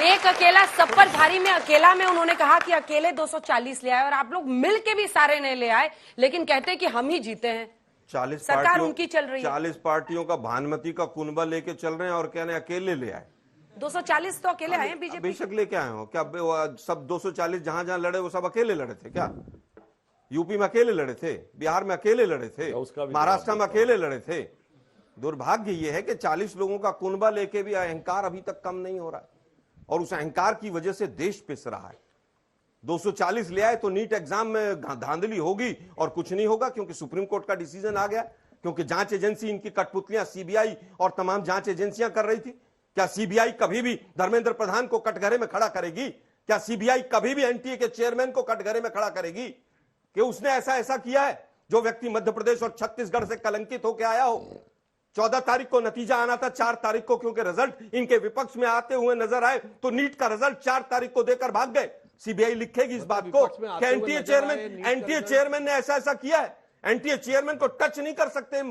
एक अकेला सब पर भारी में अकेला में उन्होंने कहा कि अकेले 240 ले आए और आप लोग मिल के भी सारे नहीं ले आए, लेकिन कहते हैं कि हम ही जीते हैं। 40 सरकार उनकी चल रही है। 40 पार्टियों का भानुमति का कुनबा लेके चल रहे हैं और कह रहे हैं अकेले ले आए। 240 तो अकेले आए हैं बीजेपी। बेशक लेके आए हो क्या? सब 240 जहां जहां लड़े वो सब अकेले लड़े थे क्या? यूपी में अकेले लड़े थे, बिहार में अकेले लड़े थे, महाराष्ट्र में अकेले लड़े थे। दुर्भाग्य ये है कि 40 लोगों का कुनबा लेके भी अहंकार अभी तक कम नहीं हो रहा है और उस अहंकार की वजह से देश पिस रहा है। 240 ले आए तो नीट एग्जाम में धांधली होगी और कुछ नहीं होगा, क्योंकि सुप्रीम कोर्ट का डिसीजन आ गया, क्योंकि जांच एजेंसी इनकी कठपुतलियां सीबीआई और तमाम जांच एजेंसियां कर रही थी। क्या सीबीआई कभी भी धर्मेंद्र प्रधान को कटघरे में खड़ा करेगी? क्या सीबीआई कभी भी एनटीए के चेयरमैन को कटघरे में खड़ा करेगी कि उसने ऐसा किया है? जो व्यक्ति मध्य प्रदेश और छत्तीसगढ़ से कलंकित होकर आया हो। 14 तारीख को नतीजा आना था, 4 तारीख को क्योंकि रिजल्ट इनके विपक्ष में आते हुए नजर आए तो नीट का रिजल्ट 4 तारीख को देकर भाग गए। सीबीआई लिखेगी इस बात को कि एनटीए चेयरमैन ने ऐसा किया है। एनटीए चेयरमैन को टच नहीं कर सकते,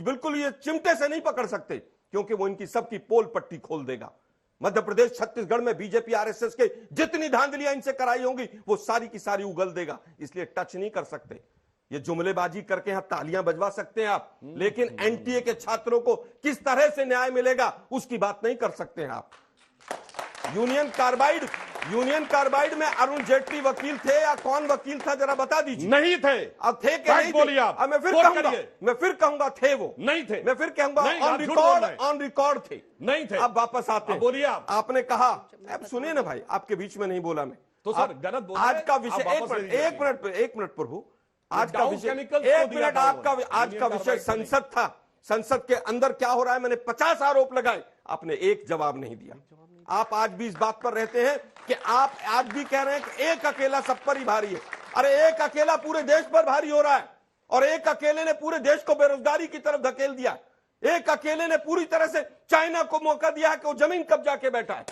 बिल्कुल ये चिमटे से नहीं पकड़ सकते, क्योंकि वो इनकी सबकी पोल पट्टी खोल देगा। मध्य प्रदेश छत्तीसगढ़ में बीजेपी आरएसएस के जितनी धांधलियां इनसे कराई होंगी वो सारी की सारी उगल देगा, इसलिए टच नहीं कर सकते। ये जुमलेबाजी करके यहां तालियां बजवा सकते हैं आप, लेकिन एनटीए के छात्रों को किस तरह से न्याय मिलेगा उसकी बात नहीं कर सकते हैं आप। यूनियन कार्बाइड में अरुण जेटली वकील थे या कौन वकील था, जरा बता दीजिए। नहीं थे। अब थे कि नहीं बोलिए आप। मैं फिर कहूंगा थे वो नहीं थे। मैं फिर कहूंगा ऑन रिकॉर्ड थे नहीं थे। अब वापस आते हैं। बोलिए आप। आपने कहा, अब सुनिए ना भाई, आपके बीच में नहीं बोला मैं तो सर गलत बोल आज का विषय एक मिनट प्रभु, आज का विषय एक मिनट, आज का विषय संसद था। संसद के अंदर क्या हो रहा है, मैंने 50 आरोप लगाए, आपने एक जवाब नहीं दिया। आप आज भी इस बात पर रहते हैं कि आप आज भी कह रहे हैं कि एक अकेला सब पर ही भारी है। अरे एक अकेला पूरे देश पर भारी हो रहा है और एक अकेले ने पूरे देश को बेरोजगारी की तरफ धकेल दिया। एक अकेले ने पूरी तरह से चाइना को मौका दिया है कि वो जमीन कब्जा के बैठा है।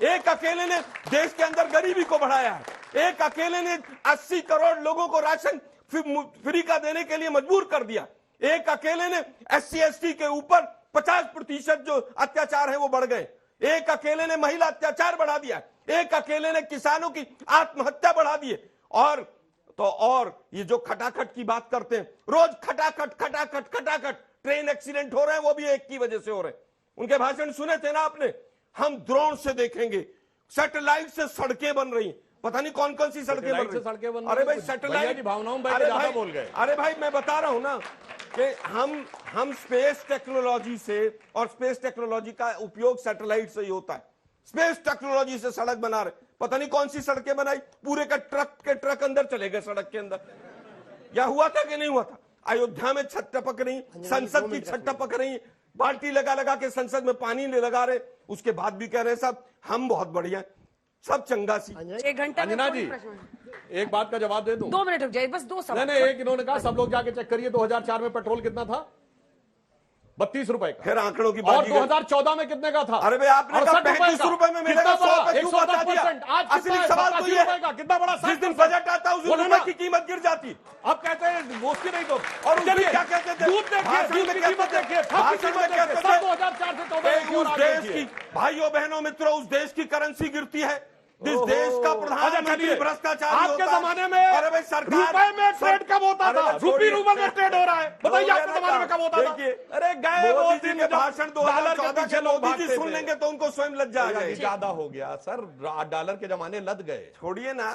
एक अकेले ने देश के अंदर गरीबी को बढ़ाया है। एक अकेले ने 80 करोड़ लोगों को राशन फ्री का देने के लिए मजबूर कर दिया। एक अकेले ने SC ST के ऊपर 50% जो अत्याचार है वो बढ़ गए। एक अकेले ने महिला अत्याचार बढ़ा दिया। एक अकेले ने किसानों की आत्महत्या बढ़ा दी। और ये जो खटाखट की बात करते हैं, रोज खटाखट ट्रेन एक्सीडेंट हो रहे हैं, वो भी एक की वजह से हो रहे हैं। उनके भाषण सुने थे ना आपने, हम ड्रोन से देखेंगे, सैटेलाइट से सड़कें बन रही, पता नहीं कौन कौन सी सड़कें बन रही। अरे भाई सैटेलाइट भावनाओं में ज्यादा बोल गए। अरे भाई मैं बता रहा हूं ना कि हम स्पेस टेक्नोलॉजी से, और स्पेस टेक्नोलॉजी का उपयोग सैटेलाइट से ही होता है। स्पेस टेक्नोलॉजी से सड़क बना रहे, पता नहीं कौन सी सड़कें बनाई, पूरे का ट्रक अंदर चले गए सड़क के अंदर। या हुआ था कि नहीं हुआ था? अयोध्या में छत टपक रही, संसद की छत टपक रही, बाल्टी लगा के संसद में पानी लगा रहे, उसके बाद भी कह रहे साहब हम बहुत बढ़िया, सब चंगा सी। 1 घंटा अंजना जी एक बात का जवाब दे दूं? 2 मिनट रुक जाइए, बस 2 सवाल। नहीं, एक इन्होंने कहा सब लोग जाके चेक करिए 2004 में पेट्रोल कितना था, 32 रुपए का। फिर आंकड़ों की बात। और 2014 में कितने का था? अरे भाई आपने कहा 35 रुपए में मिलेगा, 110%। आज असली सवाल तो ये है, कितना बड़ा जिस दिन बजट आता है उस दिन रुपए की कीमत गिर जाती। अब कहते हैं उसकी नहीं तो, और क्या कहते थे, दूध देखिए, दूध की कीमत देखिए, सब 2004 से उस देश की भाइयों बहनों मित्रों, उस देश की करेंसी गिरती है, जिस देश का प्रधानमंत्री भ्रष्टाचार आपके जमाने में। अरे भाई सरकार रुपए में ट्रेड कब होता था? रूपी रूबल में ट्रेड हो रहा है, बताइए आपके जमाने में कब होता था? अरे गए वो दिन भाषण 2014 के मोदी जी सुन लेंगे तो उनको स्वयं लज्जा आ जाएगी। ज्यादा हो गया सर, डॉलर के जमाने लद गए, छोड़िए ना,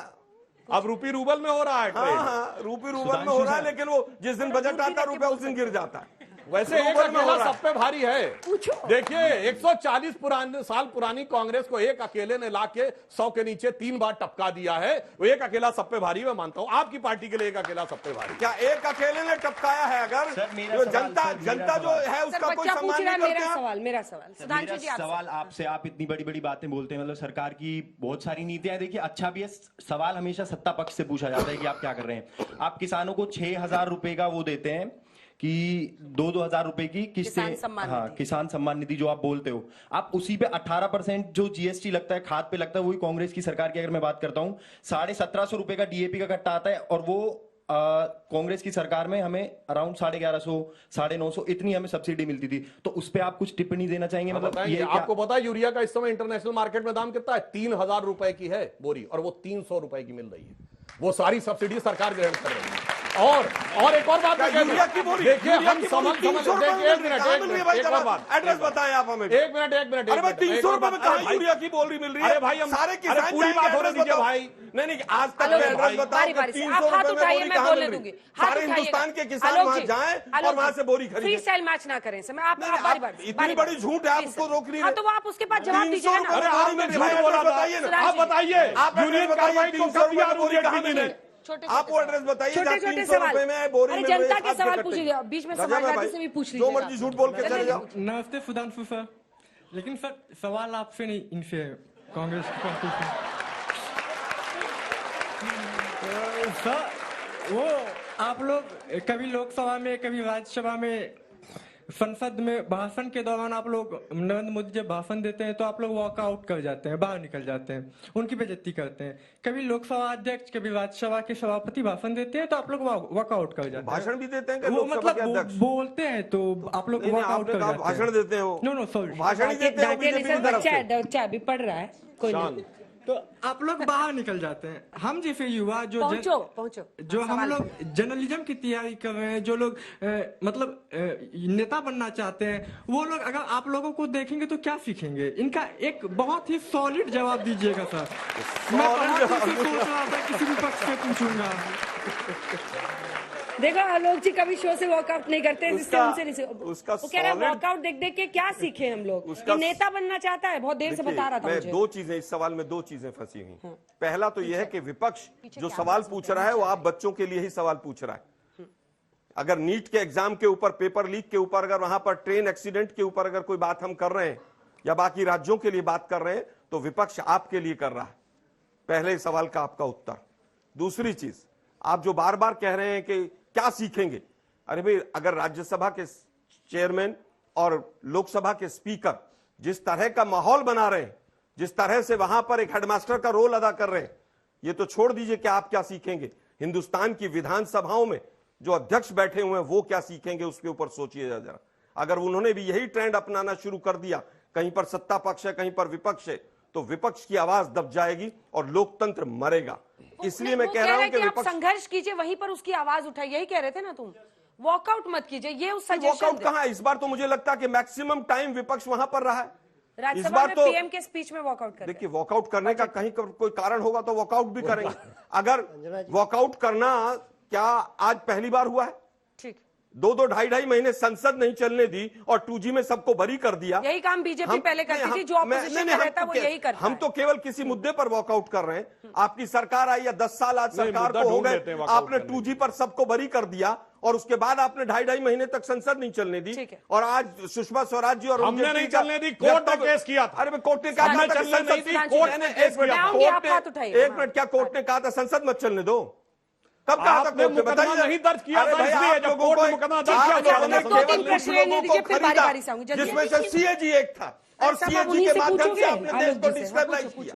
अब रूपी रूबल में हो रहा है। हाँ, रूपी रूबल में हो रहा है, लेकिन वो जिस दिन बजट आता है रुपया उस दिन गिर जाता है। वैसे एक अकेला सब पे भारी है। देखिए 140 साल पुरानी कांग्रेस को एक अकेले ने लाके 100 के नीचे 3 बार टपका दिया है। वो एक अकेला सब पे भारी मैं मानता हूं, आपकी पार्टी के लिए एक अकेला सब पे भारी। क्या एक अकेले ने टपकाया है? अगर जो जनता जो है उसका कोई सम्मान नहीं करते। मेरा सवाल आपसे, आप इतनी बड़ी बड़ी बातें बोलते हैं, मतलब सरकार की बहुत सारी नीतियां देखिए, अच्छा भी है। सवाल हमेशा सत्ता पक्ष से पूछा जाता है कि आप क्या कर रहे हैं। आप किसानों को 6,000 रुपए का वो देते हैं कि 2-2 हजार रुपए की किस्तें, हाँ किसान सम्मान निधि जो आप बोलते हो, आप उसी पे 18% जो जीएसटी लगता है, खाद पे लगता है, वही कांग्रेस की सरकार की अगर मैं बात करता हूँ 1750 रुपए का डीएपी का कट्टा आता है और वो कांग्रेस की सरकार में हमें अराउंड 1150, 950 इतनी हमें सब्सिडी मिलती थी। तो उस पर आप कुछ टिप्पणी देना चाहेंगे? मतलब ये आपको पता है यूरिया का इस समय इंटरनेशनल मार्केट में दाम कितना है? 3000 रुपए की है बोरी, और वो 300 रुपए की मिल रही है। वो सारी सब्सिडी सरकार ग्रहण कर रही है। और एक और बात यूरिया की बोरी, देखिए, हम यूरिया की समझ बोरी 300 रुपए में एक और बात, एड्रेस बताएं आप हमें। एक मिनट। अरे भाई 300 रुपए में कहां यूरिया की बोरी मिल रही है? अरे भाई, हम सारे किसान पूरी बात होने दीजिए भाई। नहीं, आज तक एड्रेस बताओ कि 300 रुपए में बोरी कहां मिल रही है? सारे हिंदुस्तान के किसान वहां जाएं और वहां से बोरी खरीदें। फ्री स्टाइल मैच ना करें समय, आप बारी इतनी बड़ी झूठ है, आप उसको रोक नहीं रहे। तो आप उसके पास जवाब दीजिए ना। अरे आपने झूठ बोला था, आप बताइए, यूनियन कार्बाइड को कब दिया बोरी कहां मिले? आप वो एड्रेस बताइए। छोटे सवाल में बोरी अरे मिल रही है, जनता के खाद सवाल कट्टे। पूछिए, बीच में समाजवादी से भी पूछ जो लीजिए। मर्जी झूठ बोल के चले जाओ। नमस्ते सुधांशु सर, लेकिन सर सवाल आपसे नहीं, इनसे है, कांग्रेस की पार्टी से। सर वो आप लोग कभी लोकसभा में कभी राज्यसभा में संसद में भाषण के दौरान आप लोग नरेंद्र मोदी जब भाषण देते हैं तो आप लोग वॉकआउट कर जाते हैं, बाहर निकल जाते हैं, उनकी बेइज्जती करते हैं। कभी लोकसभा अध्यक्ष कभी राज्यसभा के सभापति भाषण देते हैं तो आप लोग वॉकआउट कर जाते हैं। भाषण भी देते हैं कि वो लोकसभा के मतलब अध्यक्ष बोलते हैं तो आप लोग वॉकआउट कर जाते हैं। भाषण देते हो? नो सॉरी, भाषण ही देते हो बीजेपी की तरफ से। बच्चा अभी पढ़ रहा है, कोई नहीं। तो आप लोग बाहर निकल जाते हैं। हम जैसे युवा जो पहुंचो जो हम लोग जर्नलिज्म की तैयारी कर रहे हैं, जो लोग नेता बनना चाहते हैं, वो लोग अगर आप लोगों को देखेंगे तो क्या सीखेंगे? इनका एक बहुत ही सॉलिड जवाब दीजिएगा सर। मैं बहुत सोच रहा था किसी भी पक्ष से पूछूंगा। देखो आलोक जी कभी शो से वॉकआउट नहीं करते हैं, जिससे उनसे नहीं उसका वो कह रहे हैं वॉकआउट देख देख के क्या सीखे हम लोग। कि नेता बनना चाहता है, बहुत देर से बता रहा था मुझे। दो चीजें इस सवाल में, दो चीजें फंसी हुई। पहला तो यह है कि विपक्ष जो सवाल पूछ रहा है वो आप बच्चों के लिए ही सवाल पूछ रहा है। अगर नीट के एग्जाम के ऊपर, पेपर लीक के ऊपर, अगर वहां पर ट्रेन एक्सीडेंट के ऊपर अगर कोई बात हम कर रहे हैं या बाकी राज्यों के लिए बात कर रहे हैं तो विपक्ष आपके लिए कर रहा है। पहले सवाल का आपका उत्तर। दूसरी चीज, आप जो बार बार कह रहे हैं कि क्या सीखेंगे, अरे भाई अगर राज्यसभा के चेयरमैन और लोकसभा के स्पीकर जिस तरह का माहौल बना रहे हैं, जिस तरह से वहां पर एक हेडमास्टर का रोल अदा कर रहे हैं, ये तो छोड़ दीजिए कि आप क्या सीखेंगे। हिंदुस्तान की विधानसभाओं में जो अध्यक्ष बैठे हुए हैं वो क्या सीखेंगे, उसके ऊपर सोचिए जरा। अगर उन्होंने भी यही ट्रेंड अपनाना शुरू कर दिया, कहीं पर सत्ता पक्ष है कहीं पर विपक्ष है, तो विपक्ष की आवाज दब जाएगी और लोकतंत्र मरेगा। इसलिए मैं कह रहा हूं कि आप संघर्ष कीजिए, वहीं पर उसकी आवाज उठाई, यही कह रहे थे ना तुम। वॉकआउट मत कीजिए, ये उस सजेशन। वॉकआउट कहां है? इस बार तो मुझे लगता है कि मैक्सिमम टाइम विपक्ष वहां पर रहा है। राज्यसभा इस बार में तो पीएम के स्पीच में वॉकआउट कर। देखिए, वॉकआउट करने का कहीं कोई कारण होगा तो वॉकआउट भी करेंगे। अगर वॉकआउट करना क्या आज पहली बार हुआ है? ठीक, 2-2, 2.5 महीने संसद नहीं चलने दी और 2G में सबको बरी कर दिया। यही काम बीजेपी पहले करती थी, जो ऑपोजिशन में रहता है वो यही करता है। हम तो केवल किसी मुद्दे पर वॉकआउट कर रहे हैं। आपकी सरकार आई या 10 साल आज सरकार को हो गए, आपने 2G पर सबको बरी कर दिया और उसके बाद आपने 2.5 महीने तक संसद नहीं चलने दी। और आज सुषमा स्वराज जी और हमने नहीं चलने दी, कोर्ट ने केस किया था। अरे कोर्ट ने कहा था चलने नहीं दी, कोर्ट ने केस किया था। एक मिनट, क्या कोर्ट ने कहा था संसद मत चलने दो? कब कहा था? आपने मुकदमा नहीं दर्ज किया था, इसलिए जब कोर्ट ने मुकदमा दर्ज किया तो हमने दो-तीन प्रश्न लेने दीजिए, फिर बारी-बारी से आऊंगी। जिसमें से CAG एक था और CAG के माध्यम से आपने देश को डिस्टेबलाइज किया।